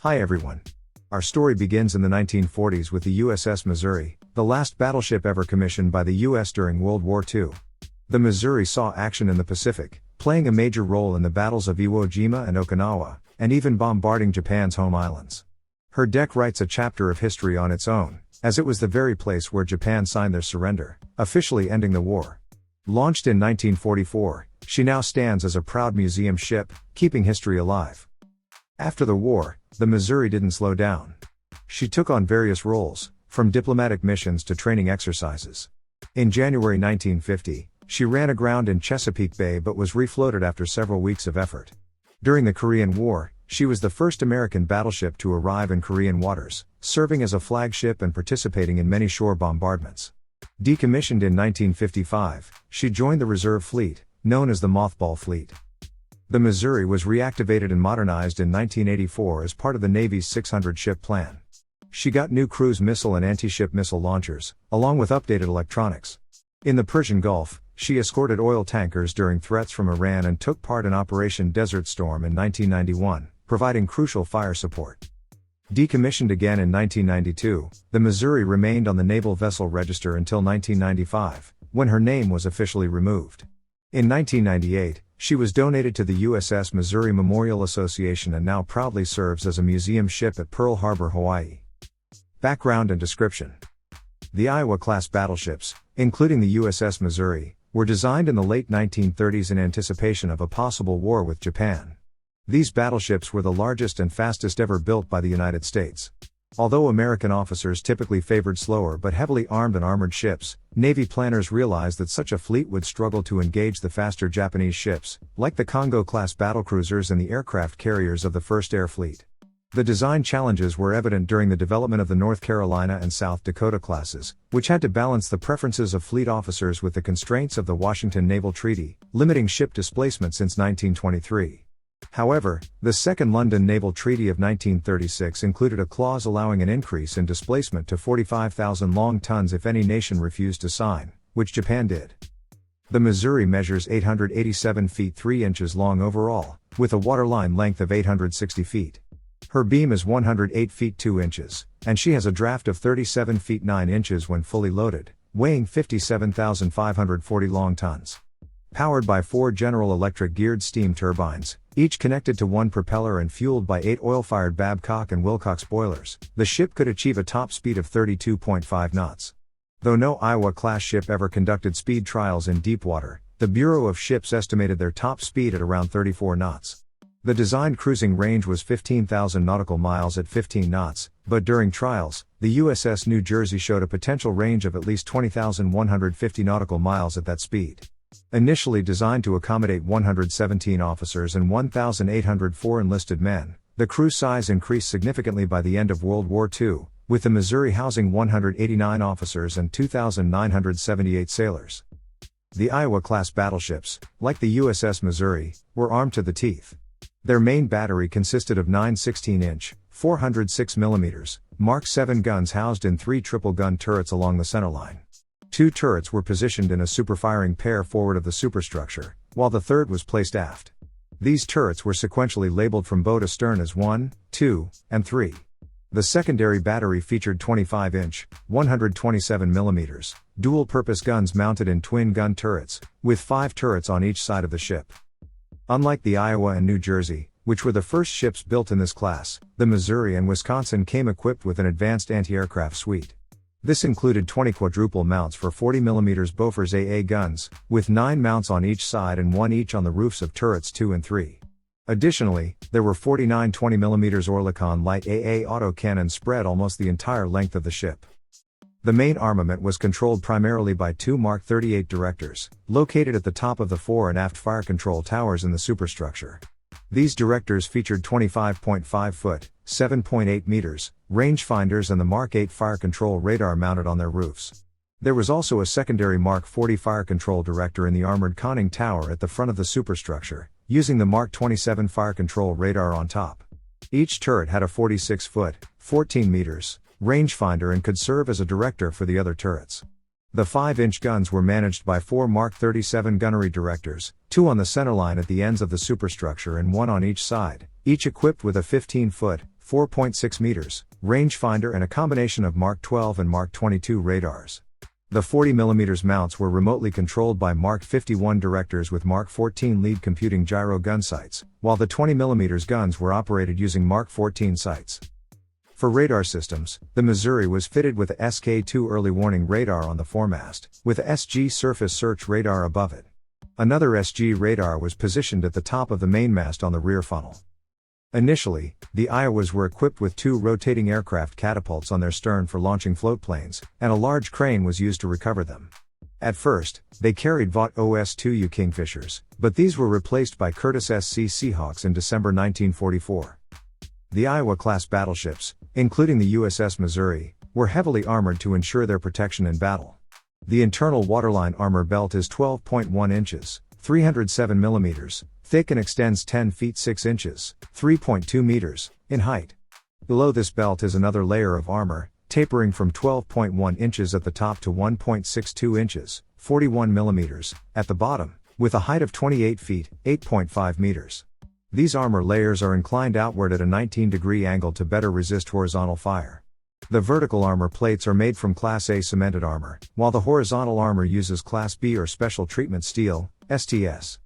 Hi everyone. Our story begins in the 1940s with the USS Missouri, the last battleship ever commissioned by the US during World War II. The Missouri saw action in the Pacific, playing a major role in the battles of Iwo Jima and Okinawa, and even bombarding Japan's home islands. Her deck writes a chapter of history on its own, as it was the very place where Japan signed their surrender, officially ending the war. Launched in 1944, she now stands as a proud museum ship, keeping history alive. After the war, the Missouri didn't slow down. She took on various roles, from diplomatic missions to training exercises. In January 1950, she ran aground in Chesapeake Bay but was refloated after several weeks of effort. During the Korean War, she was the first American battleship to arrive in Korean waters, serving as a flagship and participating in many shore bombardments. Decommissioned in 1955, she joined the reserve fleet, known as the Mothball Fleet. The Missouri was reactivated and modernized in 1984 as part of the Navy's 600-ship plan. She got new cruise missile and anti-ship missile launchers, along with updated electronics. In the Persian Gulf, she escorted oil tankers during threats from Iran and took part in Operation Desert Storm in 1991, providing crucial fire support. Decommissioned again in 1992, the Missouri remained on the Naval Vessel Register until 1995, when her name was officially removed. In 1998, she was donated to the USS Missouri Memorial Association and now proudly serves as a museum ship at Pearl Harbor, Hawaii. Background and description. The Iowa-class battleships, including the USS Missouri, were designed in the late 1930s in anticipation of a possible war with Japan. These battleships were the largest and fastest ever built by the United States. Although American officers typically favored slower but heavily armed and armored ships, Navy planners realized that such a fleet would struggle to engage the faster Japanese ships, like the Kongo-class battlecruisers and the aircraft carriers of the 1st Air Fleet. The design challenges were evident during the development of the North Carolina and South Dakota classes, which had to balance the preferences of fleet officers with the constraints of the Washington Naval Treaty, limiting ship displacement since 1923. However, the Second London Naval Treaty of 1936 included a clause allowing an increase in displacement to 45,000 long tons if any nation refused to sign, which Japan did. The Missouri measures 887 feet 3 inches long overall, with a waterline length of 860 feet. Her beam is 108 feet 2 inches, and she has a draft of 37 feet 9 inches when fully loaded, weighing 57,540 long tons. Powered by 4 General Electric geared steam turbines, each connected to one propeller and fueled by 8 oil-fired Babcock and Wilcox boilers, the ship could achieve a top speed of 32.5 knots. Though no Iowa-class ship ever conducted speed trials in deep water, the Bureau of Ships estimated their top speed at around 34 knots. The designed cruising range was 15,000 nautical miles at 15 knots, but during trials, the USS New Jersey showed a potential range of at least 20,150 nautical miles at that speed. Initially designed to accommodate 117 officers and 1,804 enlisted men, the crew size increased significantly by the end of World War II, with the Missouri housing 189 officers and 2,978 sailors. The Iowa-class battleships, like the USS Missouri, were armed to the teeth. Their main battery consisted of 9 16-inch, 406 mm, Mark 7 guns housed in 3 triple-gun turrets along the centerline. 2 turrets were positioned in a superfiring pair forward of the superstructure, while the third was placed aft. These turrets were sequentially labeled from bow to stern as 1, 2, and 3. The secondary battery featured 25-inch, 127 mm, dual-purpose guns mounted in twin-gun turrets, with 5 turrets on each side of the ship. Unlike the Iowa and New Jersey, which were the first ships built in this class, the Missouri and Wisconsin came equipped with an advanced anti-aircraft suite. This included 20 quadruple mounts for 40 mm Bofors AA guns, with 9 mounts on each side and 1 each on the roofs of turrets 2 and 3. Additionally, there were 49 20 mm Oerlikon light AA autocannons spread almost the entire length of the ship. The main armament was controlled primarily by 2 Mark 38 directors, located at the top of the fore and aft fire control towers in the superstructure. These directors featured 25.5-foot, 7.8 meters, rangefinders and the Mark 8 fire control radar mounted on their roofs. There was also a secondary Mark 40 fire control director in the armored conning tower at the front of the superstructure, using the Mark 27 fire control radar on top. Each turret had a 46-foot, 14 meters, rangefinder and could serve as a director for the other turrets. The 5-inch guns were managed by 4 Mark 37 gunnery directors, 2 on the centerline at the ends of the superstructure and 1 on each side, each equipped with a 15-foot, 4.6 meters, rangefinder and a combination of Mark 12 and Mark 22 radars. The 40mm mounts were remotely controlled by Mark 51 directors with Mark 14 lead computing gyro gun sights, while the 20mm guns were operated using Mark 14 sights. For radar systems, the Missouri was fitted with a SK-2 early warning radar on the foremast, with a SG surface search radar above it. Another SG radar was positioned at the top of the mainmast on the rear funnel. Initially, the Iowas were equipped with 2 rotating aircraft catapults on their stern for launching float planes, and a large crane was used to recover them. At first, they carried Vought OS-2U Kingfishers, but these were replaced by Curtiss SC Seahawks in December 1944. The Iowa-class battleships, including the USS Missouri, were heavily armored to ensure their protection in battle. The internal waterline armor belt is 12.1 inches, 307 millimeters, thick and extends 10 feet 6 inches, 3.2 meters, in height. Below this belt is another layer of armor, tapering from 12.1 inches at the top to 1.62 inches, 41 millimeters, at the bottom, with a height of 28 feet, 8.5 meters. These armor layers are inclined outward at a 19-degree angle to better resist horizontal fire. The vertical armor plates are made from Class A cemented armor, while the horizontal armor uses Class B or Special Treatment Steel, STS.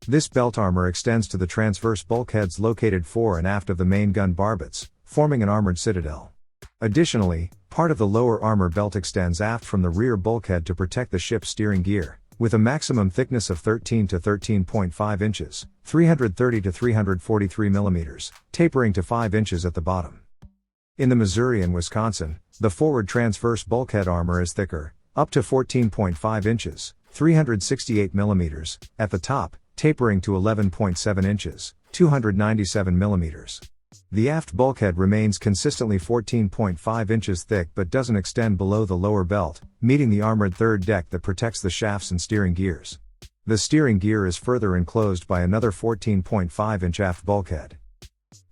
This belt armor extends to the transverse bulkheads located fore and aft of the main gun barbets, forming an armored citadel. Additionally, part of the lower armor belt extends aft from the rear bulkhead to protect the ship's steering gear, with a maximum thickness of 13 to 13.5 inches, 330 to 343 millimeters, tapering to 5 inches at the bottom. In the Missouri and Wisconsin, the forward transverse bulkhead armor is thicker, up to 14.5 inches, 368 millimeters, at the top, tapering to 11.7 inches, 297 millimeters. The aft bulkhead remains consistently 14.5 inches thick but doesn't extend below the lower belt, meeting the armored third deck that protects the shafts and steering gears. The steering gear is further enclosed by another 14.5-inch aft bulkhead.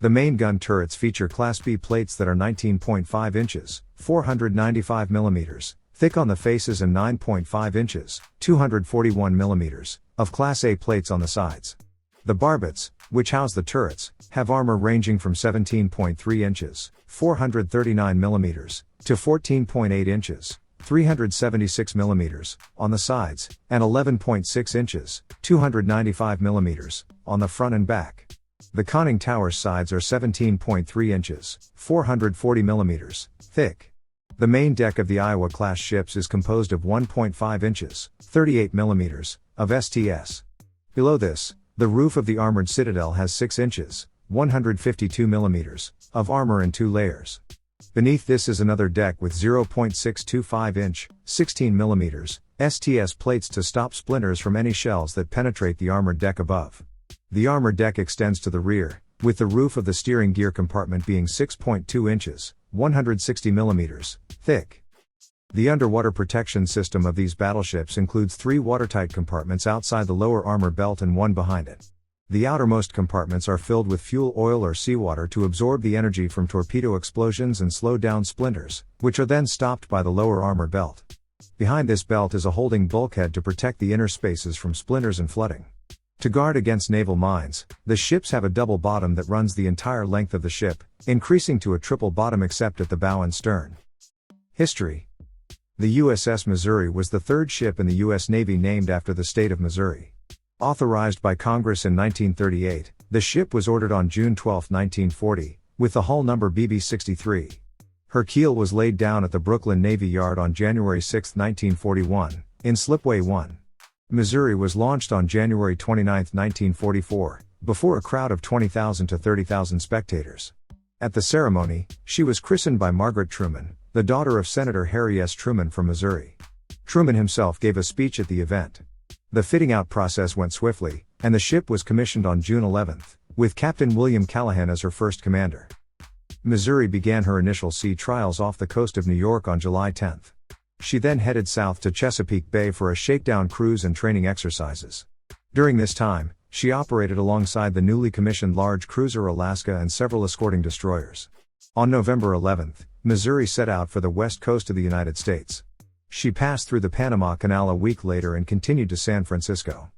The main gun turrets feature Class B plates that are 19.5 inches, 495 millimeters, thick on the faces and 9.5 inches, 241 millimeters, of Class A plates on the sides. The barbets, which house the turrets, have armor ranging from 17.3 inches, 439 millimeters, to 14.8 inches, 376 millimeters, on the sides, and 11.6 inches, 295 millimeters, on the front and back. The conning tower sides are 17.3 inches, 440 millimeters, thick. The main deck of the Iowa-class ships is composed of 1.5 inches, 38 millimeters, of STS. Below this, the roof of the armored citadel has 6 inches, 152 millimeters, of armor in 2 layers. Beneath this is another deck with 0.625 inch, 16 millimeters, STS plates to stop splinters from any shells that penetrate the armored deck above. The armor deck extends to the rear, with the roof of the steering gear compartment being 6.2 inches, 160 millimeters, thick. The underwater protection system of these battleships includes 3 watertight compartments outside the lower armor belt and 1 behind it. The outermost compartments are filled with fuel oil or seawater to absorb the energy from torpedo explosions and slow down splinters, which are then stopped by the lower armor belt. Behind this belt is a holding bulkhead to protect the inner spaces from splinters and flooding. To guard against naval mines, the ships have a double bottom that runs the entire length of the ship, increasing to a triple bottom except at the bow and stern. History. The USS Missouri was the 3rd ship in the U.S. Navy named after the state of Missouri. Authorized by Congress in 1938, the ship was ordered on June 12, 1940, with the hull number BB-63. Her keel was laid down at the Brooklyn Navy Yard on January 6, 1941, in Slipway 1. Missouri was launched on January 29, 1944, before a crowd of 20,000 to 30,000 spectators. At the ceremony, she was christened by Margaret Truman, the daughter of Senator Harry S. Truman from Missouri. Truman himself gave a speech at the event. The fitting out process went swiftly, and the ship was commissioned on June 11, with Captain William Callahan as her first commander. Missouri began her initial sea trials off the coast of New York on July 10. She then headed south to Chesapeake Bay for a shakedown cruise and training exercises. During this time, she operated alongside the newly commissioned large cruiser Alaska and several escorting destroyers. On November 11, Missouri set out for the west coast of the United States. She passed through the Panama Canal a week later and continued to San Francisco.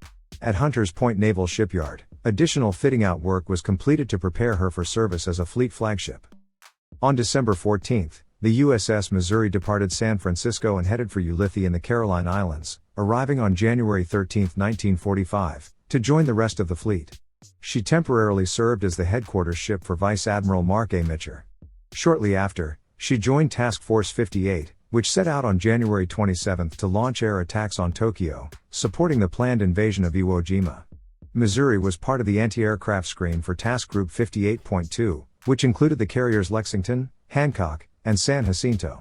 At Hunters Point Naval Shipyard, additional fitting out work was completed to prepare her for service as a fleet flagship. On December 14, the USS Missouri departed San Francisco and headed for Ulithi in the Caroline Islands, arriving on January 13, 1945, to join the rest of the fleet. She temporarily served as the headquarters ship for Vice Admiral Mark A. Mitcher. Shortly after, she joined Task Force 58, which set out on January 27 to launch air attacks on Tokyo, supporting the planned invasion of Iwo Jima. Missouri was part of the anti-aircraft screen for Task Group 58.2, which included the carriers Lexington, Hancock, and San Jacinto.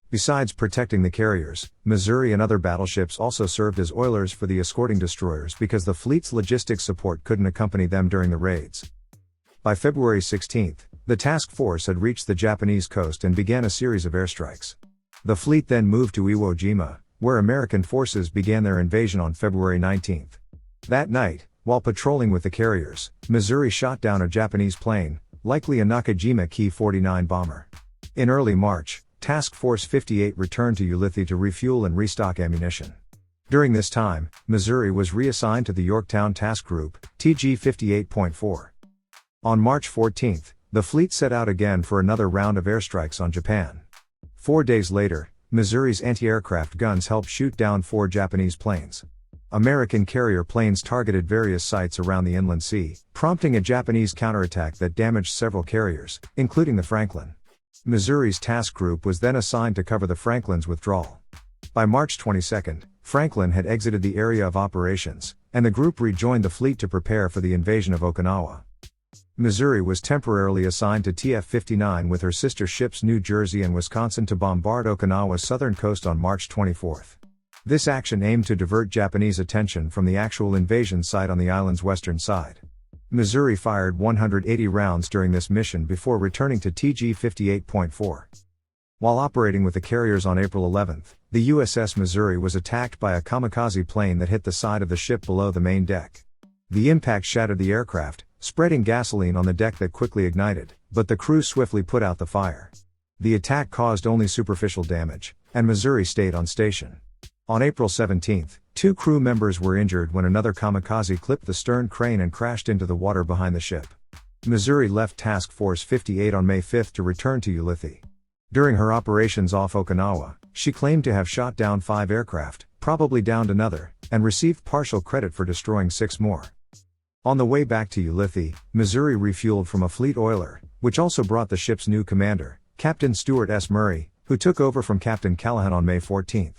Besides protecting the carriers, Missouri and other battleships also served as oilers for the escorting destroyers because the fleet's logistics support couldn't accompany them during the raids. By February 16, the task force had reached the Japanese coast and began a series of airstrikes. The fleet then moved to Iwo Jima, where American forces began their invasion on February 19. That night, while patrolling with the carriers, Missouri shot down a Japanese plane, likely a Nakajima Ki-49 bomber. In early March, Task Force 58 returned to Ulithi to refuel and restock ammunition. During this time, Missouri was reassigned to the Yorktown Task Group, TG 58.4. On March 14, the fleet set out again for another round of airstrikes on Japan. 4 days later, Missouri's anti-aircraft guns helped shoot down 4 Japanese planes. American carrier planes targeted various sites around the inland sea, prompting a Japanese counterattack that damaged several carriers, including the Franklin. Missouri's task group was then assigned to cover the Franklin's withdrawal. By March 22, Franklin had exited the area of operations, and the group rejoined the fleet to prepare for the invasion of Okinawa. Missouri was temporarily assigned to TF-59 with her sister ships New Jersey and Wisconsin to bombard Okinawa's southern coast on March 24. This action aimed to divert Japanese attention from the actual invasion site on the island's western side. Missouri fired 180 rounds during this mission before returning to TG 58.4. While operating with the carriers on April 11, the USS Missouri was attacked by a kamikaze plane that hit the side of the ship below the main deck. The impact shattered the aircraft, spreading gasoline on the deck that quickly ignited, but the crew swiftly put out the fire. The attack caused only superficial damage, and Missouri stayed on station. On April 17, 2 crew members were injured when another kamikaze clipped the stern crane and crashed into the water behind the ship. Missouri left Task Force 58 on May 5 to return to Ulithi. During her operations off Okinawa, she claimed to have shot down 5 aircraft, probably downed another, and received partial credit for destroying 6 more. On the way back to Ulithi, Missouri refueled from a fleet oiler, which also brought the ship's new commander, Captain Stuart S. Murray, who took over from Captain Callahan on May 14.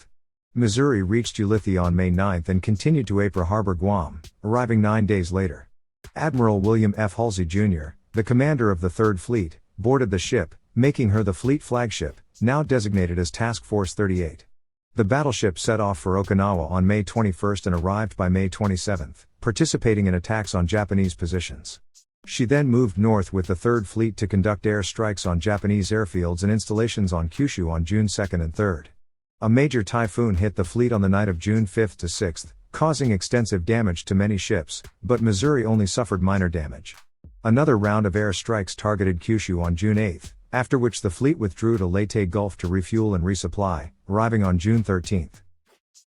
Missouri reached Ulithi on May 9 and continued to Apra Harbor, Guam, arriving 9 days later. Admiral William F. Halsey Jr., the commander of the 3rd Fleet, boarded the ship, making her the fleet flagship, now designated as Task Force 38. The battleship set off for Okinawa on May 21 and arrived by May 27, participating in attacks on Japanese positions. She then moved north with the 3rd Fleet to conduct air strikes on Japanese airfields and installations on Kyushu on June 2 and 3. A major typhoon hit the fleet on the night of June 5 to 6, causing extensive damage to many ships, but Missouri only suffered minor damage. Another round of air strikes targeted Kyushu on June 8, after which the fleet withdrew to Leyte Gulf to refuel and resupply, arriving on June 13.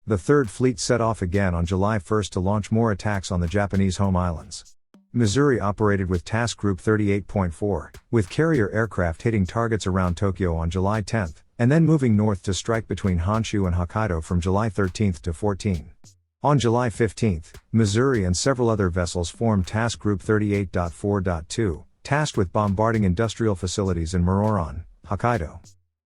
The 3rd Fleet set off again on July 1 to launch more attacks on the Japanese home islands. Missouri operated with Task Group 38.4, with carrier aircraft hitting targets around Tokyo on July 10, and then moving north to strike between Honshu and Hokkaido from July 13 to 14. On July 15, Missouri and several other vessels formed Task Group 38.4.2, tasked with bombarding industrial facilities in Muroran, Hokkaido.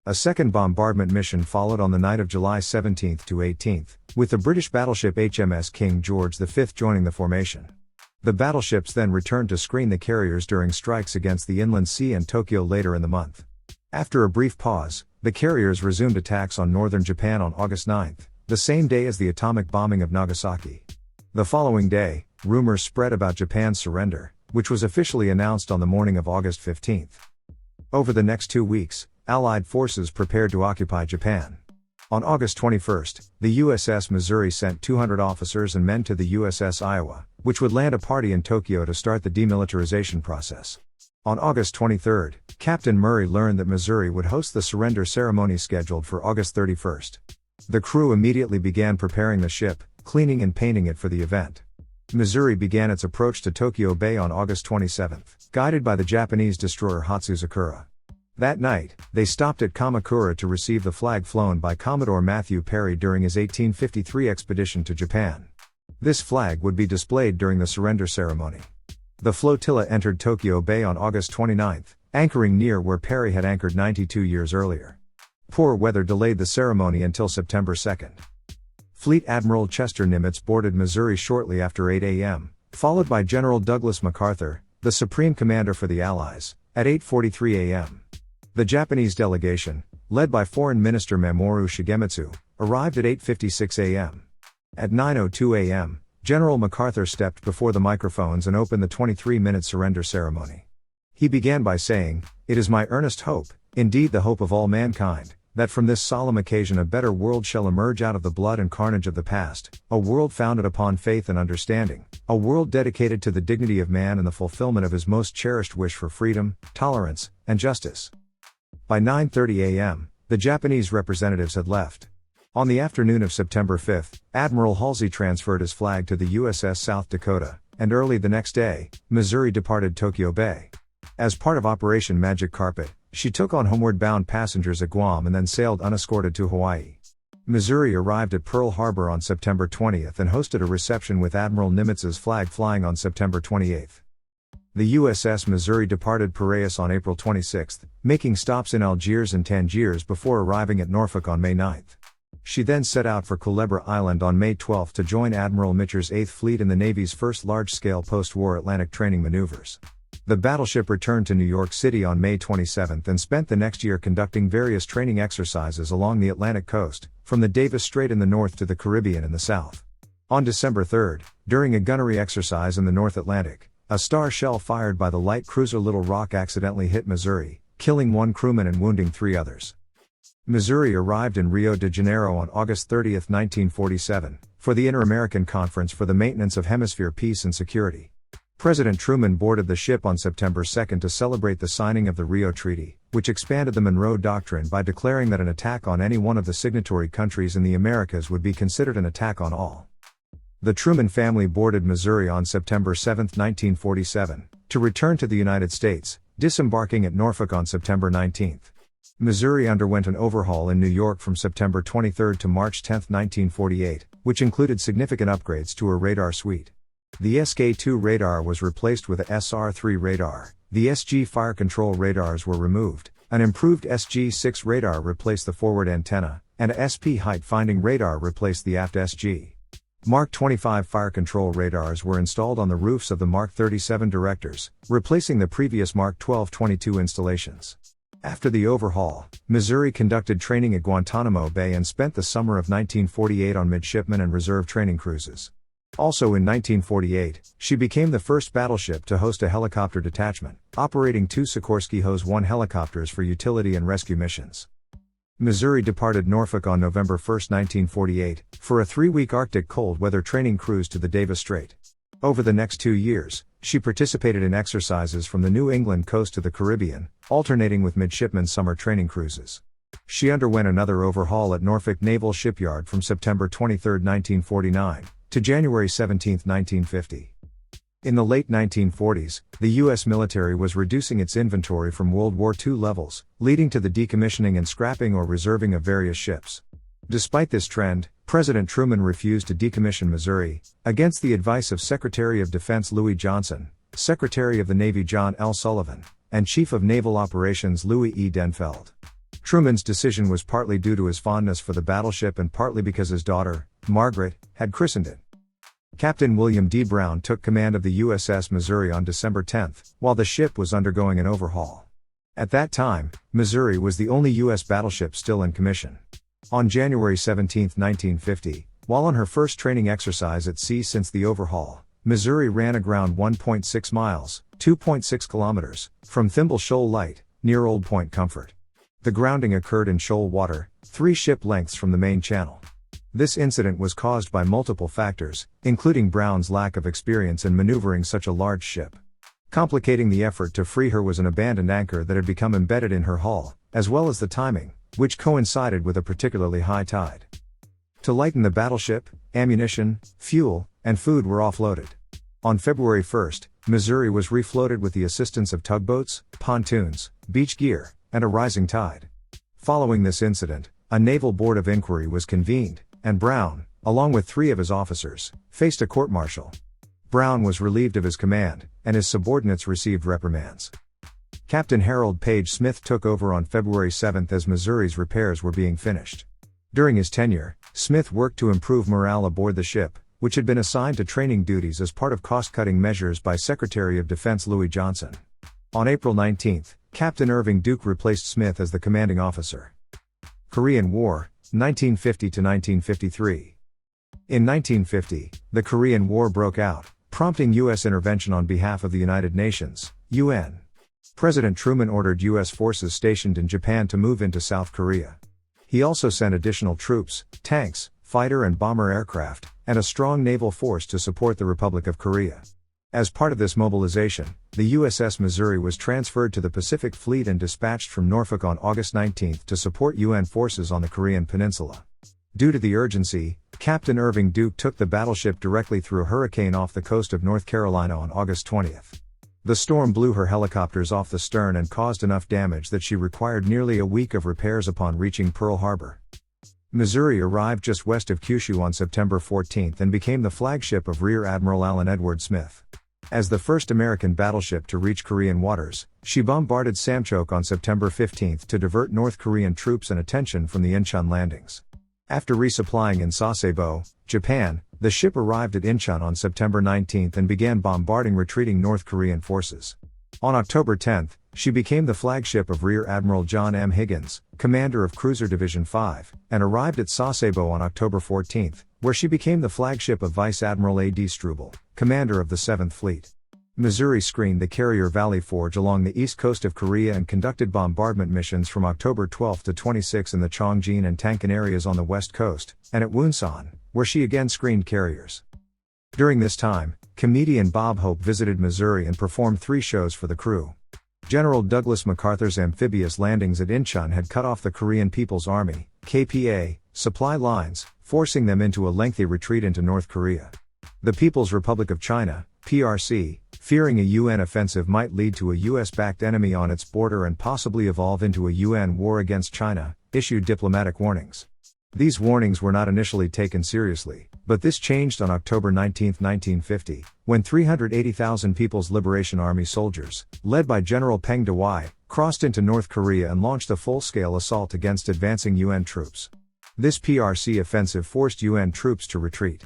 A second bombardment mission followed on the night of July 17 to 18, with the British battleship HMS King George V joining the formation. The battleships then returned to screen the carriers during strikes against the inland sea and Tokyo later in the month. After a brief pause, the carriers resumed attacks on northern Japan on August 9, the same day as the atomic bombing of Nagasaki. The following day, rumors spread about Japan's surrender, which was officially announced on the morning of August 15. Over the next 2 weeks, Allied forces prepared to occupy Japan. On August 21, the USS Missouri sent 200 officers and men to the USS Iowa, which would land a party in Tokyo to start the demilitarization process. On August 23, Captain Murray learned that Missouri would host the surrender ceremony scheduled for August 31. The crew immediately began preparing the ship, cleaning and painting it for the event. Missouri began its approach to Tokyo Bay on August 27, guided by the Japanese destroyer Hatsuzakura. That night, they stopped at Kamakura to receive the flag flown by Commodore Matthew Perry during his 1853 expedition to Japan. This flag would be displayed during the surrender ceremony. The flotilla entered Tokyo Bay on August 29, anchoring near where Perry had anchored 92 years earlier. Poor weather delayed the ceremony until September 2. Fleet Admiral Chester Nimitz boarded Missouri shortly after 8 a.m., followed by General Douglas MacArthur, the Supreme Commander for the Allies, at 8:43 a.m. The Japanese delegation, led by Foreign Minister Mamoru Shigemitsu, arrived at 8:56 a.m. At 9:02 a.m., General MacArthur stepped before the microphones and opened the 23-minute surrender ceremony. He began by saying, "It is my earnest hope, indeed the hope of all mankind, that from this solemn occasion a better world shall emerge out of the blood and carnage of the past, a world founded upon faith and understanding, a world dedicated to the dignity of man and the fulfillment of his most cherished wish for freedom, tolerance, and justice." By 9:30 a.m., the Japanese representatives had left. On the afternoon of September 5, Admiral Halsey transferred his flag to the USS South Dakota, and early the next day, Missouri departed Tokyo Bay. As part of Operation Magic Carpet, she took on homeward-bound passengers at Guam and then sailed unescorted to Hawaii. Missouri arrived at Pearl Harbor on September 20 and hosted a reception with Admiral Nimitz's flag flying on September 28. The USS Missouri departed Piraeus on April 26, making stops in Algiers and Tangiers before arriving at Norfolk on May 9. She then set out for Culebra Island on May 12 to join Admiral Mitcher's 8th Fleet in the Navy's first large-scale post-war Atlantic training maneuvers. The battleship returned to New York City on May 27 and spent the next year conducting various training exercises along the Atlantic coast, from the Davis Strait in the north to the Caribbean in the south. On December 3, during a gunnery exercise in the North Atlantic, a star shell fired by the light cruiser Little Rock accidentally hit Missouri, killing 1 crewman and wounding 3 others. Missouri arrived in Rio de Janeiro on August 30, 1947, for the Inter-American Conference for the Maintenance of Hemisphere Peace and Security. President Truman boarded the ship on September 2 to celebrate the signing of the Rio Treaty, which expanded the Monroe Doctrine by declaring that an attack on any one of the signatory countries in the Americas would be considered an attack on all. The Truman family boarded Missouri on September 7, 1947, to return to the United States, disembarking at Norfolk on September 19. Missouri underwent an overhaul in New York from September 23 to March 10, 1948, which included significant upgrades to her radar suite. The SK-2 radar was replaced with a SR-3 radar, the SG fire control radars were removed, an improved SG-6 radar replaced the forward antenna, and a SP height finding radar replaced the aft SG. Mark 25 fire control radars were installed on the roofs of the Mark 37 Directors, replacing the previous Mark 12-22 installations. After the overhaul, Missouri conducted training at Guantanamo Bay and spent the summer of 1948 on midshipman and reserve training cruises. Also in 1948, she became the first battleship to host a helicopter detachment, operating 2 Sikorsky Hose-1 helicopters for utility and rescue missions. Missouri departed Norfolk on November 1, 1948, for a 3-week Arctic cold weather training cruise to the Davis Strait. Over the next 2 years, she participated in exercises from the New England coast to the Caribbean, alternating with midshipman summer training cruises. She underwent another overhaul at Norfolk Naval Shipyard from September 23, 1949, to January 17, 1950. In the late 1940s, the U.S. military was reducing its inventory from World War II levels, leading to the decommissioning and scrapping or reserving of various ships. Despite this trend, President Truman refused to decommission Missouri, against the advice of Secretary of Defense Louis Johnson, Secretary of the Navy John L. Sullivan, and Chief of Naval Operations Louis E. Denfeld. Truman's decision was partly due to his fondness for the battleship and partly because his daughter, Margaret, had christened it. Captain William D. Brown took command of the USS Missouri on December 10, while the ship was undergoing an overhaul. At that time, Missouri was the only U.S. battleship still in commission. On January 17, 1950, while on her first training exercise at sea since the overhaul, Missouri ran aground 1.6 miles, 2.6 kilometers, from Thimble Shoal Light, near Old Point Comfort. The grounding occurred in shoal water, 3 ship lengths from the main channel. This incident was caused by multiple factors, including Brown's lack of experience in maneuvering such a large ship. Complicating the effort to free her was an abandoned anchor that had become embedded in her hull, as well as the timing, which coincided with a particularly high tide. To lighten the battleship, ammunition, fuel, and food were offloaded. On February 1, Missouri was refloated with the assistance of tugboats, pontoons, beach gear, and a rising tide. Following this incident, a naval board of inquiry was convened, and Brown, along with 3 of his officers, faced a court-martial. Brown was relieved of his command, and his subordinates received reprimands. Captain Harold Page Smith took over on February 7 as Missouri's repairs were being finished. During his tenure, Smith worked to improve morale aboard the ship, which had been assigned to training duties as part of cost-cutting measures by Secretary of Defense Louis Johnson. On April 19, Captain Irving Duke replaced Smith as the commanding officer. Korean War, 1950–1953. In 1950, the Korean War broke out, prompting U.S. intervention on behalf of the United Nations, UN. President Truman ordered U.S. forces stationed in Japan to move into South Korea. He also sent additional troops, tanks, fighter and bomber aircraft, and a strong naval force to support the Republic of Korea. As part of this mobilization, the USS Missouri was transferred to the Pacific Fleet and dispatched from Norfolk on August 19 to support UN forces on the Korean Peninsula. Due to the urgency, Captain Irving Duke took the battleship directly through a hurricane off the coast of North Carolina on August 20. The storm blew her helicopters off the stern and caused enough damage that she required nearly a week of repairs upon reaching Pearl Harbor. Missouri arrived just west of Kyushu on September 14 and became the flagship of Rear Admiral Allen Edward Smith. As the first American battleship to reach Korean waters, she bombarded Samchok on September 15 to divert North Korean troops and attention from the Incheon landings. After resupplying in Sasebo, Japan, the ship arrived at Incheon on September 19 and began bombarding retreating North Korean forces. On October 10, she became the flagship of Rear Admiral John M. Higgins, commander of Cruiser Division 5, and arrived at Sasebo on October 14, where she became the flagship of Vice Admiral A. D. Struble, commander of the 7th Fleet. Missouri screened the carrier Valley Forge along the east coast of Korea and conducted bombardment missions from October 12 to 26 in the Chongjin and Tankan areas on the west coast, and at Wonsan, where she again screened carriers. During this time, comedian Bob Hope visited Missouri and performed 3 shows for the crew. General Douglas MacArthur's amphibious landings at Incheon had cut off the Korean People's Army, KPA, supply lines, forcing them into a lengthy retreat into North Korea. The People's Republic of China, PRC, fearing a UN offensive might lead to a US-backed enemy on its border and possibly evolve into a UN war against China, issued diplomatic warnings. These warnings were not initially taken seriously, but this changed on October 19, 1950, when 380,000 People's Liberation Army soldiers, led by General Peng Dehuai, crossed into North Korea and launched a full-scale assault against advancing UN troops. This PRC offensive forced UN troops to retreat.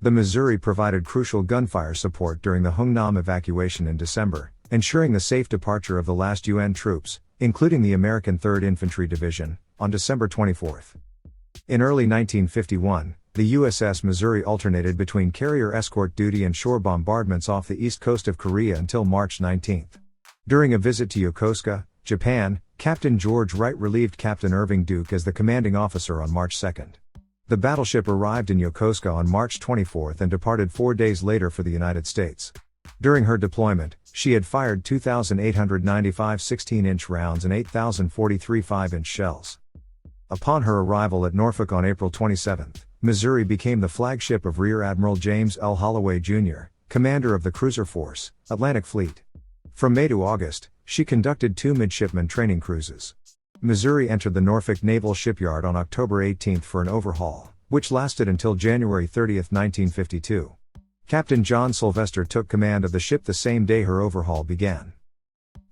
The Missouri provided crucial gunfire support during the Hungnam evacuation in December, ensuring the safe departure of the last UN troops, including the American 3rd Infantry Division, on December 24. In early 1951, the USS Missouri alternated between carrier escort duty and shore bombardments off the east coast of Korea until March 19. During a visit to Yokosuka, Japan, Captain George Wright relieved Captain Irving Duke as the commanding officer on March 2. The battleship arrived in Yokosuka on March 24 and departed 4 days later for the United States. During her deployment, she had fired 2,895 16-inch rounds and 8,043 5-inch shells. Upon her arrival at Norfolk on April 27, Missouri became the flagship of Rear Admiral James L. Holloway, Jr., commander of the Cruiser Force, Atlantic Fleet. From May to August, she conducted 2 midshipman training cruises. Missouri entered the Norfolk Naval Shipyard on October 18 for an overhaul, which lasted until January 30, 1952. Captain John Sylvester took command of the ship the same day her overhaul began.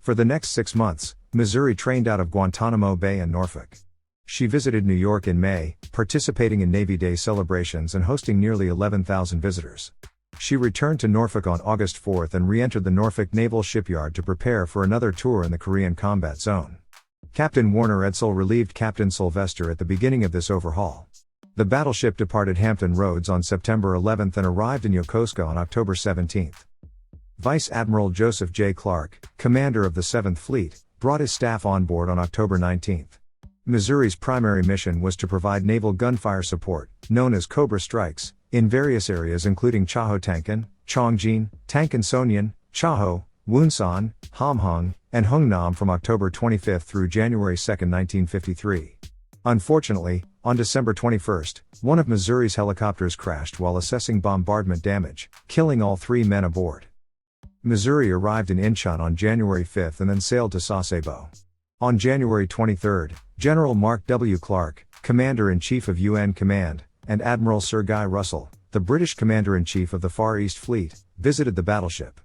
For the next 6 months, Missouri trained out of Guantanamo Bay and Norfolk. She visited New York in May, participating in Navy Day celebrations and hosting nearly 11,000 visitors. She returned to Norfolk on August 4 and re-entered the Norfolk Naval Shipyard to prepare for another tour in the Korean combat zone. Captain Warner Edsall relieved Captain Sylvester at the beginning of this overhaul. The battleship departed Hampton Roads on September 11 and arrived in Yokosuka on October 17. Vice Admiral Joseph J. Clark, commander of the 7th Fleet, brought his staff on board on October 19. Missouri's primary mission was to provide naval gunfire support, known as Cobra strikes, in various areas including Chahotankan, Chongjin, Tankan-Sonyeon, Chaho, Wonsan, Hamhung, and Hungnam from October 25 through January 2, 1953. Unfortunately, on December 21, one of Missouri's helicopters crashed while assessing bombardment damage, killing all 3 men aboard. Missouri arrived in Incheon on January 5 and then sailed to Sasebo. On January 23, General Mark W. Clark, Commander-in-Chief of UN Command, and Admiral Sir Guy Russell, the British Commander-in-Chief of the Far East Fleet, visited the battleship.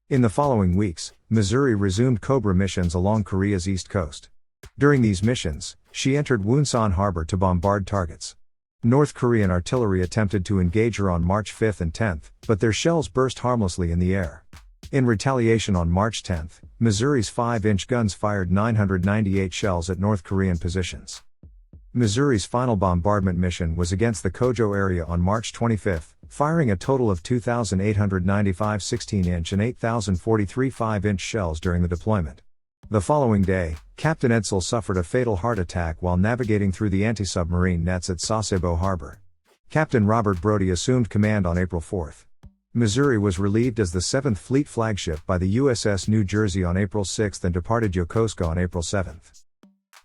In the following weeks, Missouri resumed Cobra missions along Korea's east coast. During these missions, she entered Wonsan Harbor to bombard targets. North Korean artillery attempted to engage her on March 5 and 10, but their shells burst harmlessly in the air. In retaliation on March 10, Missouri's 5-inch guns fired 998 shells at North Korean positions. Missouri's final bombardment mission was against the Kojo area on March 25, firing a total of 2,895 16-inch and 8,043 5-inch shells during the deployment. The following day, Captain Edsall suffered a fatal heart attack while navigating through the anti-submarine nets at Sasebo Harbor. Captain Robert Brodie assumed command on April 4. Missouri was relieved as the 7th Fleet flagship by the USS New Jersey on April 6 and departed Yokosuka on April 7.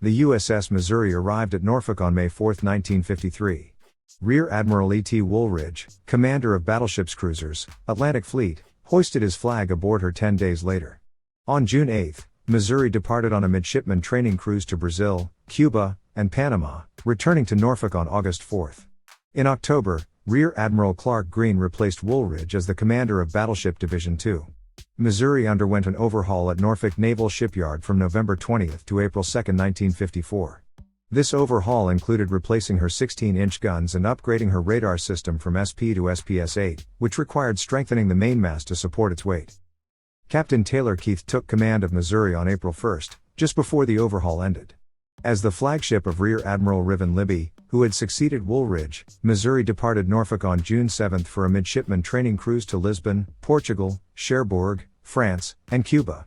The USS Missouri arrived at Norfolk on May 4, 1953. Rear Admiral E.T. Woolridge, commander of battleships cruisers, Atlantic Fleet, hoisted his flag aboard her 10 days later. On June 8, Missouri departed on a midshipman training cruise to Brazil, Cuba, and Panama, returning to Norfolk on August 4. In October, Rear Admiral Clark Green replaced Woolridge as the commander of Battleship Division 2. Missouri underwent an overhaul at Norfolk Naval Shipyard from November 20 to April 2, 1954. This overhaul included replacing her 16-inch guns and upgrading her radar system from SP to SPS-8, which required strengthening the mainmast to support its weight. Captain Taylor Keith took command of Missouri on April 1, just before the overhaul ended. As the flagship of Rear Admiral Riven Libby, who had succeeded Woolridge, Missouri departed Norfolk on June 7 for a midshipman training cruise to Lisbon, Portugal, Cherbourg, France, and Cuba.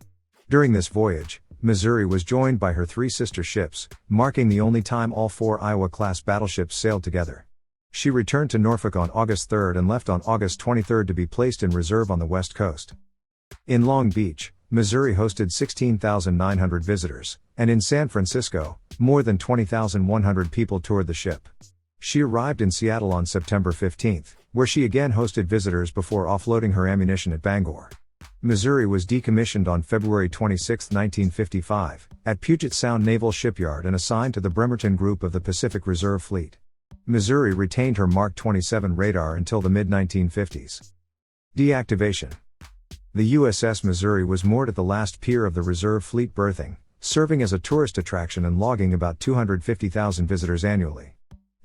During this voyage, Missouri was joined by her 3 sister ships, marking the only time all 4 Iowa-class battleships sailed together. She returned to Norfolk on August 3 and left on August 23 to be placed in reserve on the West Coast. In Long Beach, Missouri hosted 16,900 visitors, and in San Francisco, more than 20,100 people toured the ship. She arrived in Seattle on September 15, where she again hosted visitors before offloading her ammunition at Bangor. Missouri was decommissioned on February 26, 1955, at Puget Sound Naval Shipyard and assigned to the Bremerton Group of the Pacific Reserve Fleet. Missouri retained her Mark 27 radar until the mid-1950s. Deactivation. The USS Missouri was moored at the last pier of the Reserve Fleet berthing, serving as a tourist attraction and logging about 250,000 visitors annually.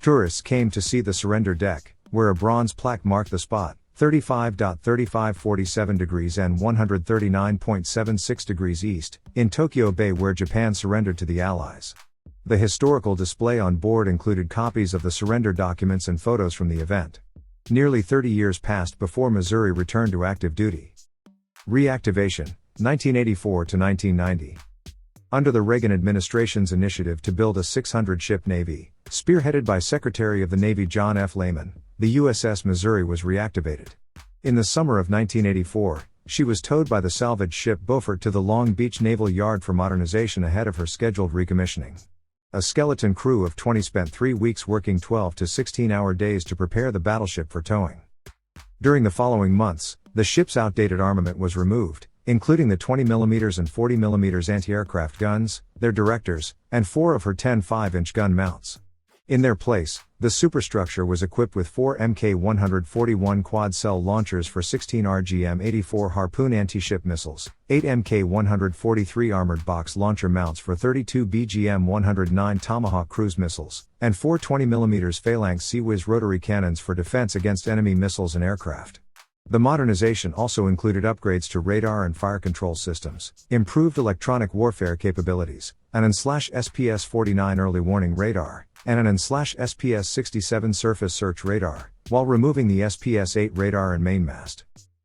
Tourists came to see the surrender deck, where a bronze plaque marked the spot, 35.3547 degrees and 139.76 degrees east, in Tokyo Bay where Japan surrendered to the Allies. The historical display on board included copies of the surrender documents and photos from the event. Nearly 30 years passed before Missouri returned to active duty. Reactivation, 1984 to 1990. Under the Reagan administration's initiative to build a 600-ship Navy, spearheaded by Secretary of the Navy John F. Lehman, the USS Missouri was reactivated. In the summer of 1984, she was towed by the salvage ship Beaufort to the Long Beach Naval Yard for modernization ahead of her scheduled recommissioning. A skeleton crew of 20 spent 3 weeks working 12 to 16-hour days to prepare the battleship for towing. During the following months, the ship's outdated armament was removed, including the 20mm and 40mm anti-aircraft guns, their directors, and 4 of her 10 5-inch gun mounts. In their place, the superstructure was equipped with 4 Mk-141 quad-cell launchers for 16 RGM-84 Harpoon anti-ship missiles, 8 Mk-143 armored box launcher mounts for 32 BGM-109 Tomahawk cruise missiles, and 4 20mm Phalanx Sea-Whiz rotary cannons for defense against enemy missiles and aircraft. The modernization also included upgrades to radar and fire control systems, improved electronic warfare capabilities, an AN/SPS-49 early warning radar, and an AN/SPS-67 surface search radar, while removing the SPS-8 radar and mainmast.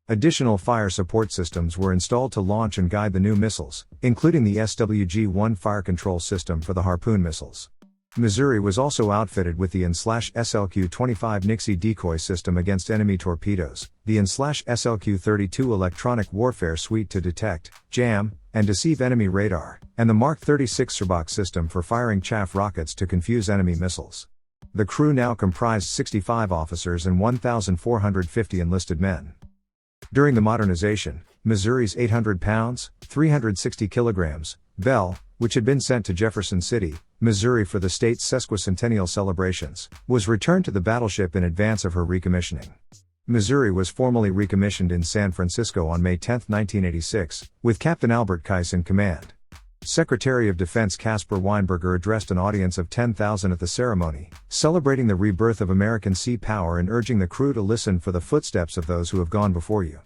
Additional fire support systems were installed to launch and guide the new missiles, including the SWG-1 fire control system for the Harpoon missiles. Missouri was also outfitted with the AN/SLQ-25 Nixie decoy system against enemy torpedoes, the AN/SLQ-32 electronic warfare suite to detect, jam, and deceive enemy radar, and the Mark 36 Serbach system for firing chaff rockets to confuse enemy missiles. The crew now comprised 65 officers and 1,450 enlisted men. During the modernization, Missouri's 800 pounds, 360 kilograms, bell, which had been sent to Jefferson City, Missouri for the state's sesquicentennial celebrations, was returned to the battleship in advance of her recommissioning. Missouri was formally recommissioned in San Francisco on May 10, 1986, with Captain Albert Keiss in command. Secretary of Defense Caspar Weinberger addressed an audience of 10,000 at the ceremony, celebrating the rebirth of American sea power and urging the crew to listen for the footsteps of those who have gone before you.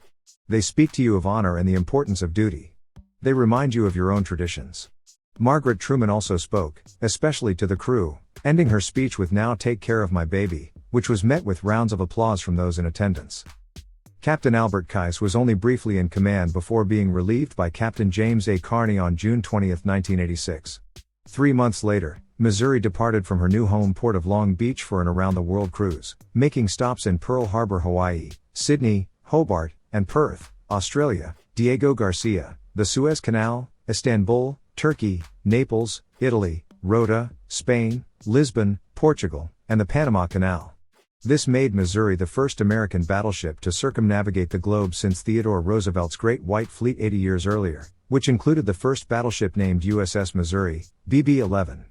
They speak to you of honor and the importance of duty. They remind you of your own traditions. Margaret Truman also spoke, especially to the crew, ending her speech with "Now take care of my baby," which was met with rounds of applause from those in attendance. Captain Albert Keiss was only briefly in command before being relieved by Captain James A. Carney on June 20, 1986. 3 months later, Missouri departed from her new home port of Long Beach for an around-the-world cruise, making stops in Pearl Harbor, Hawaii, Sydney, Hobart, and Perth, Australia, Diego Garcia, the Suez Canal, Istanbul, Turkey, Naples, Italy, Rota, Spain, Lisbon, Portugal, and the Panama Canal. This made Missouri the first American battleship to circumnavigate the globe since Theodore Roosevelt's Great White Fleet 80 years earlier, which included the first battleship named USS Missouri, BB-11.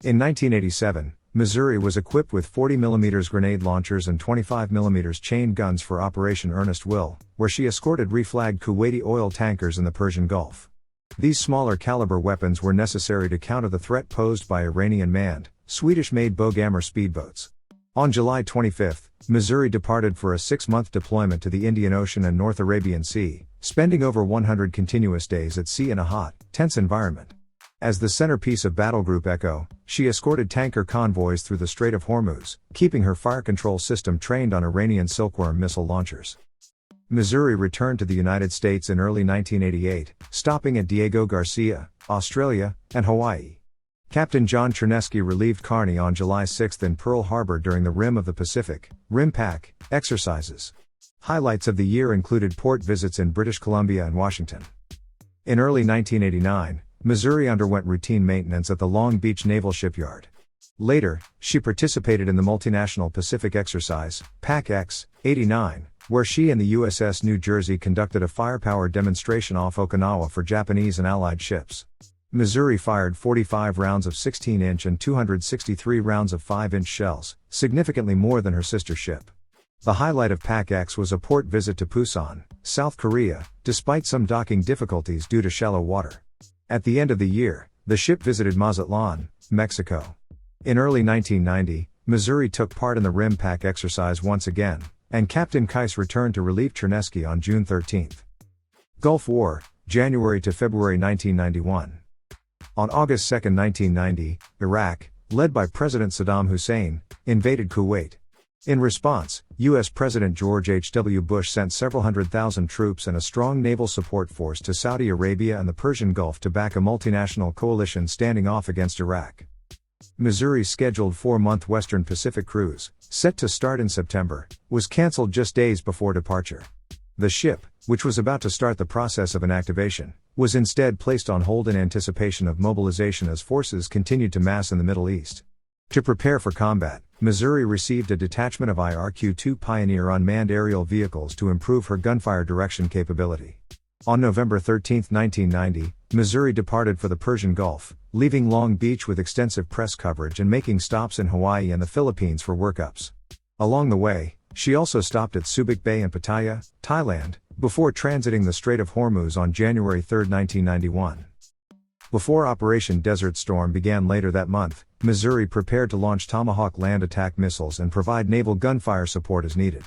In 1987, Missouri was equipped with 40mm grenade launchers and 25mm chain guns for Operation Earnest Will, where she escorted reflagged Kuwaiti oil tankers in the Persian Gulf. These smaller caliber weapons were necessary to counter the threat posed by Iranian-manned, Swedish-made Boghammer speedboats. On July 25, Missouri departed for a 6-month deployment to the Indian Ocean and North Arabian Sea, spending over 100 continuous days at sea in a hot, tense environment. As the centerpiece of Battle Group Echo, she escorted tanker convoys through the Strait of Hormuz, keeping her fire control system trained on Iranian Silkworm missile launchers. Missouri returned to the United States in early 1988, stopping at Diego Garcia, Australia, and Hawaii. Captain John Chernesky relieved Carney on July 6 in Pearl Harbor during the Rim of the Pacific, RIMPAC, exercises. Highlights of the year included port visits in British Columbia and Washington. In early 1989, Missouri underwent routine maintenance at the Long Beach Naval Shipyard. Later, she participated in the multinational Pacific exercise, PAC-X, 89, where she and the USS New Jersey conducted a firepower demonstration off Okinawa for Japanese and Allied ships. Missouri fired 45 rounds of 16-inch and 263 rounds of 5-inch shells, significantly more than her sister ship. The highlight of PAC-X was a port visit to Busan, South Korea, despite some docking difficulties due to shallow water. At the end of the year, the ship visited Mazatlan, Mexico. In early 1990, Missouri took part in the RIMPAC exercise once again, and Captain Keiss returned to relieve Chernesky on June 13. Gulf War, January to February 1991. On August 2, 1990, Iraq, led by President Saddam Hussein, invaded Kuwait. In response, U.S. President George H.W. Bush sent several 100,000 troops and a strong naval support force to Saudi Arabia and the Persian Gulf to back a multinational coalition standing off against Iraq. Missouri's scheduled 4-month Western Pacific cruise, set to start in September, was canceled just days before departure. The ship, which was about to start the process of inactivation, was instead placed on hold in anticipation of mobilization as forces continued to mass in the Middle East. To prepare for combat, Missouri received a detachment of IRQ-2 Pioneer unmanned aerial vehicles to improve her gunfire direction capability. On November 13, 1990, Missouri departed for the Persian Gulf, leaving Long Beach with extensive press coverage and making stops in Hawaii and the Philippines for workups. Along the way, she also stopped at Subic Bay and Pattaya, Thailand, before transiting the Strait of Hormuz on January 3, 1991. Before Operation Desert Storm began later that month, Missouri prepared to launch Tomahawk land attack missiles and provide naval gunfire support as needed.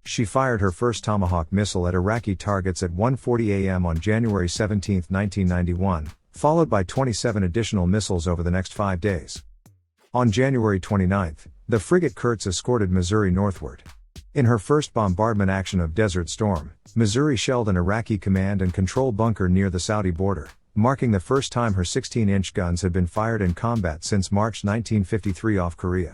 She fired her first Tomahawk missile at Iraqi targets at 1:40 a.m. on January 17, 1991, followed by 27 additional missiles over the next 5 days. On January 29, the frigate Kurtz escorted Missouri northward. In her first bombardment action of Desert Storm, Missouri shelled an Iraqi command and control bunker near the Saudi border, marking the first time her 16-inch guns had been fired in combat since March 1953 off Korea.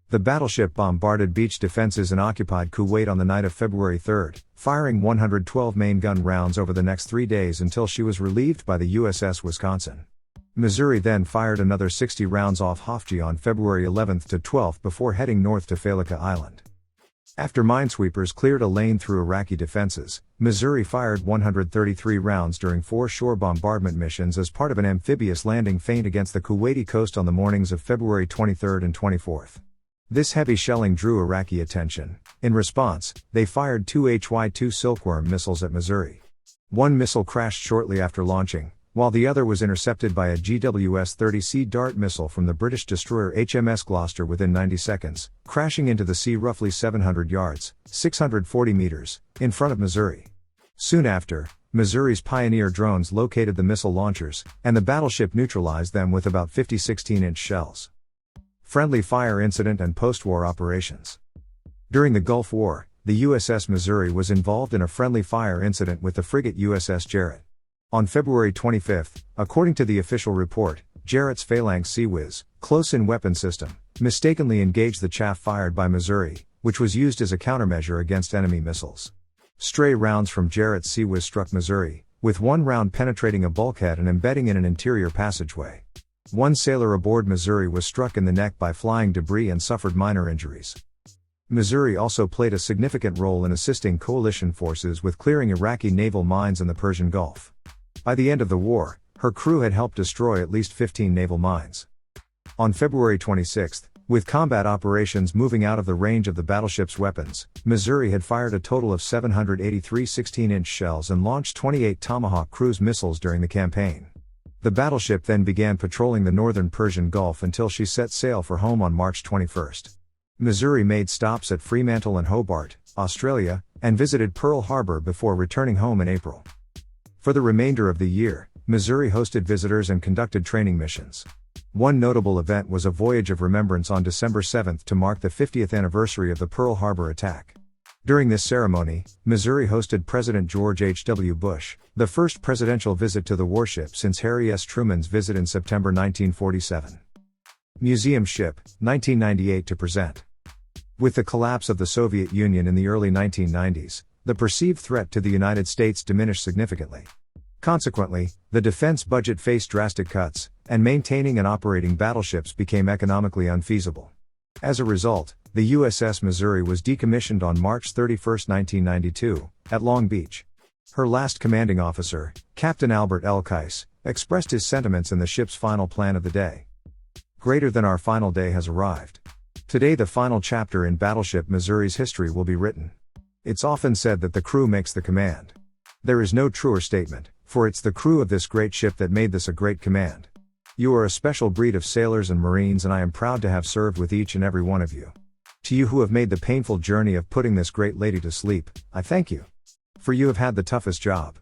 The battleship bombarded beach defenses and occupied Kuwait on the night of February 3, firing 112 main gun rounds over the next 3 days until she was relieved by the USS Wisconsin. Missouri then fired another 60 rounds off Hofji on February 11 to 12 before heading north to Falika Island. After minesweepers cleared a lane through Iraqi defenses, Missouri fired 133 rounds during 4 shore bombardment missions as part of an amphibious landing feint against the Kuwaiti coast on the mornings of February 23 and 24. This heavy shelling drew Iraqi attention. In response, they fired 2 HY-2 Silkworm missiles at Missouri. One missile crashed shortly after launching, while the other was intercepted by a GWS-30C Dart missile from the British destroyer HMS Gloucester within 90 seconds, crashing into the sea roughly 700 yards, 640 meters, in front of Missouri. Soon after, Missouri's Pioneer drones located the missile launchers, and the battleship neutralized them with about 50 16-inch shells. Friendly fire incident and post-war operations. During the Gulf War, the USS Missouri was involved in a friendly fire incident with the frigate USS Jarrett. On February 25, according to the official report, Jarrett's Phalanx Sea-Whiz, close-in weapon system, mistakenly engaged the chaff fired by Missouri, which was used as a countermeasure against enemy missiles. Stray rounds from Jarrett's Sea-Whiz struck Missouri, with one round penetrating a bulkhead and embedding in an interior passageway. One sailor aboard Missouri was struck in the neck by flying debris and suffered minor injuries. Missouri also played a significant role in assisting coalition forces with clearing Iraqi naval mines in the Persian Gulf. By the end of the war, her crew had helped destroy at least 15 naval mines. On February 26, with combat operations moving out of the range of the battleship's weapons, Missouri had fired a total of 783 16-inch shells and launched 28 Tomahawk cruise missiles during the campaign. The battleship then began patrolling the northern Persian Gulf until she set sail for home on March 21. Missouri made stops at Fremantle and Hobart, Australia, and visited Pearl Harbor before returning home in April. For the remainder of the year, Missouri hosted visitors and conducted training missions. One notable event was a voyage of remembrance on December 7 to mark the 50th anniversary of the Pearl Harbor attack. During this ceremony, Missouri hosted President George H.W. Bush, the first presidential visit to the warship since Harry S. Truman's visit in September 1947. Museum Ship, 1998 to present. With the collapse of the Soviet Union in the early 1990s, the perceived threat to the United States diminished significantly. Consequently, the defense budget faced drastic cuts, and maintaining and operating battleships became economically unfeasible. As a result, the USS Missouri was decommissioned on March 31, 1992, at Long Beach. Her last commanding officer, Captain Albert L. Keiss, expressed his sentiments in the ship's final plan of the day. Greater than our final day has arrived. Today the final chapter in Battleship Missouri's history will be written. It's often said that the crew makes the command. There is no truer statement, for it's the crew of this great ship that made this a great command. You are a special breed of sailors and Marines, and I am proud to have served with each and every one of you. To you who have made the painful journey of putting this great lady to sleep, I thank you. For you have had the toughest job.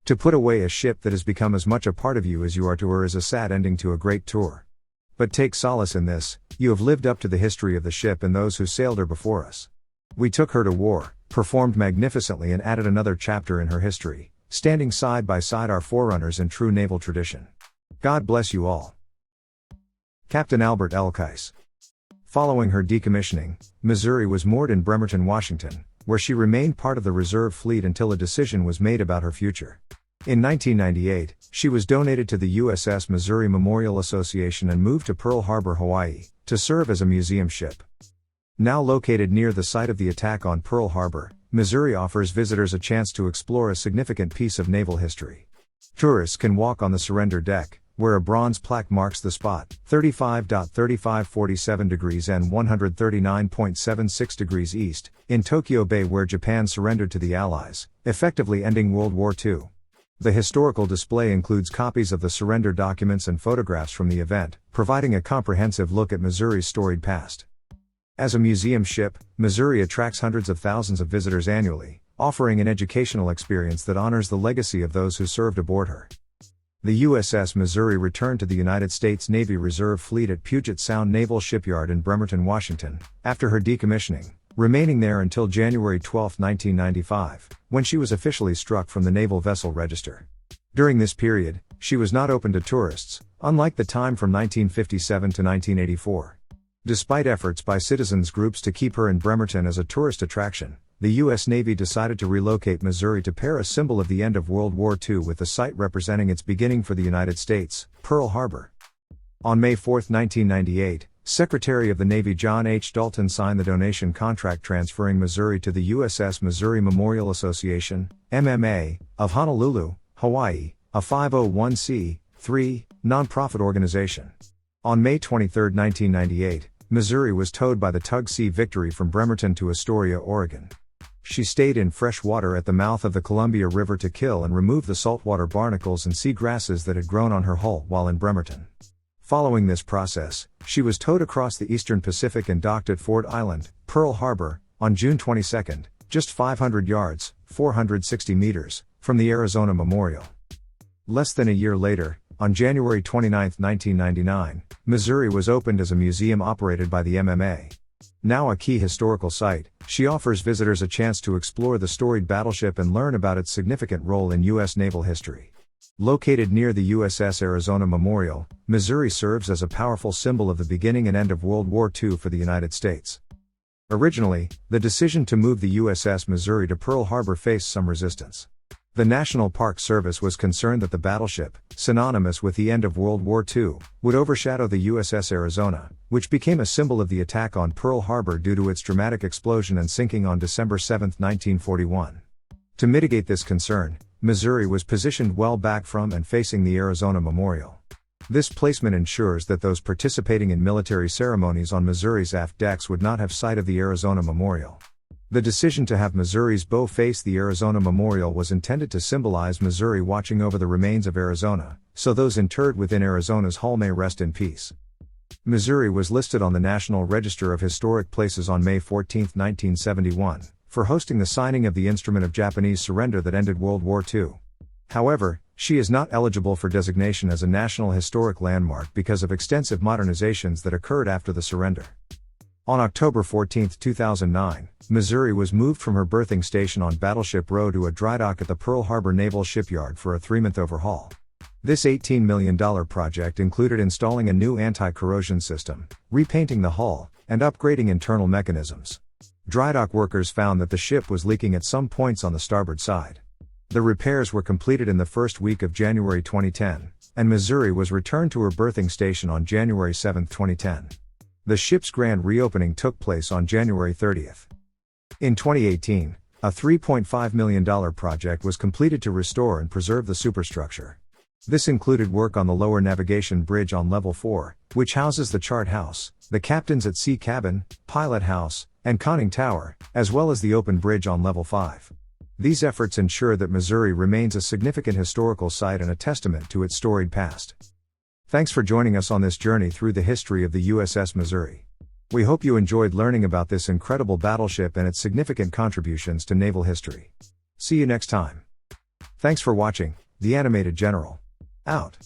To put away a ship that has become as much a part of you as you are to her is a sad ending to a great tour. But take solace in this, you have lived up to the history of the ship and those who sailed her before us. We took her to war, performed magnificently, and added another chapter in her history, standing side by side our forerunners in true naval tradition. God bless you all. Captain Albert L. Keiss. Following her decommissioning, Missouri was moored in Bremerton, Washington, where she remained part of the reserve fleet until a decision was made about her future. In 1998, she was donated to the USS Missouri Memorial Association and moved to Pearl Harbor, Hawaii, to serve as a museum ship. Now located near the site of the attack on Pearl Harbor, Missouri offers visitors a chance to explore a significant piece of naval history. Tourists can walk on the surrender deck, where a bronze plaque marks the spot, 35.3547 degrees and 139.76 degrees east, in Tokyo Bay, where Japan surrendered to the Allies, effectively ending World War II. The historical display includes copies of the surrender documents and photographs from the event, providing a comprehensive look at Missouri's storied past. As a museum ship, Missouri attracts hundreds of thousands of visitors annually, offering an educational experience that honors the legacy of those who served aboard her. The USS Missouri returned to the United States Navy Reserve Fleet at Puget Sound Naval Shipyard in Bremerton, Washington, after her decommissioning, remaining there until January 12, 1995, when she was officially struck from the Naval Vessel Register. During this period, she was not open to tourists, unlike the time from 1957 to 1984. Despite efforts by citizens groups to keep her in Bremerton as a tourist attraction, the U.S. Navy decided to relocate Missouri to pair a symbol of the end of World War II with the site representing its beginning for the United States, Pearl Harbor. On May 4, 1998, Secretary of the Navy John H. Dalton signed the donation contract transferring Missouri to the USS Missouri Memorial Association, MMA, of Honolulu, Hawaii, a 501c3 nonprofit organization. On May 23, 1998, Missouri was towed by the tug Sea Victory from Bremerton to Astoria, Oregon. She stayed in fresh water at the mouth of the Columbia River to kill and remove the saltwater barnacles and sea grasses that had grown on her hull while in Bremerton. Following this process, she was towed across the eastern Pacific and docked at Ford Island, Pearl Harbor, on June 22, just 500 yards, 460 meters, from the Arizona Memorial. Less than a year later, on January 29, 1999, Missouri was opened as a museum operated by the MMA. Now a key historical site, she offers visitors a chance to explore the storied battleship and learn about its significant role in U.S. naval history. Located near the USS Arizona Memorial, Missouri serves as a powerful symbol of the beginning and end of World War II for the United States. Originally, the decision to move the USS Missouri to Pearl Harbor faced some resistance. The National Park Service was concerned that the battleship, synonymous with the end of World War II, would overshadow the USS Arizona, which became a symbol of the attack on Pearl Harbor due to its dramatic explosion and sinking on December 7, 1941. To mitigate this concern, Missouri was positioned well back from and facing the Arizona Memorial. This placement ensures that those participating in military ceremonies on Missouri's aft decks would not have sight of the Arizona Memorial. The decision to have Missouri's bow face the Arizona Memorial was intended to symbolize Missouri watching over the remains of Arizona, so those interred within Arizona's hull may rest in peace. Missouri was listed on the National Register of Historic Places on May 14, 1971. For hosting the signing of the instrument of Japanese surrender that ended World War II. However, she is not eligible for designation as a National Historic Landmark because of extensive modernizations that occurred after the surrender. On October 14, 2009, Missouri was moved from her berthing station on Battleship Row to a dry dock at the Pearl Harbor Naval Shipyard for a 3-month overhaul. This $18 million project included installing a new anti-corrosion system, repainting the hull, and upgrading internal mechanisms. Drydock workers found that the ship was leaking at some points on the starboard side. The repairs were completed in the first week of January 2010, and Missouri was returned to her berthing station on January 7, 2010. The ship's grand reopening took place on January 30. In 2018, a $3.5 million project was completed to restore and preserve the superstructure. This included work on the lower navigation bridge on Level 4, which houses the chart house, the captain's at sea cabin, pilot house, and conning tower, as well as the open bridge on Level 5. These efforts ensure that Missouri remains a significant historical site and a testament to its storied past. Thanks for joining us on this journey through the history of the USS Missouri. We hope you enjoyed learning about this incredible battleship and its significant contributions to naval history. See you next time. Thanks for watching, The Animated General. Out.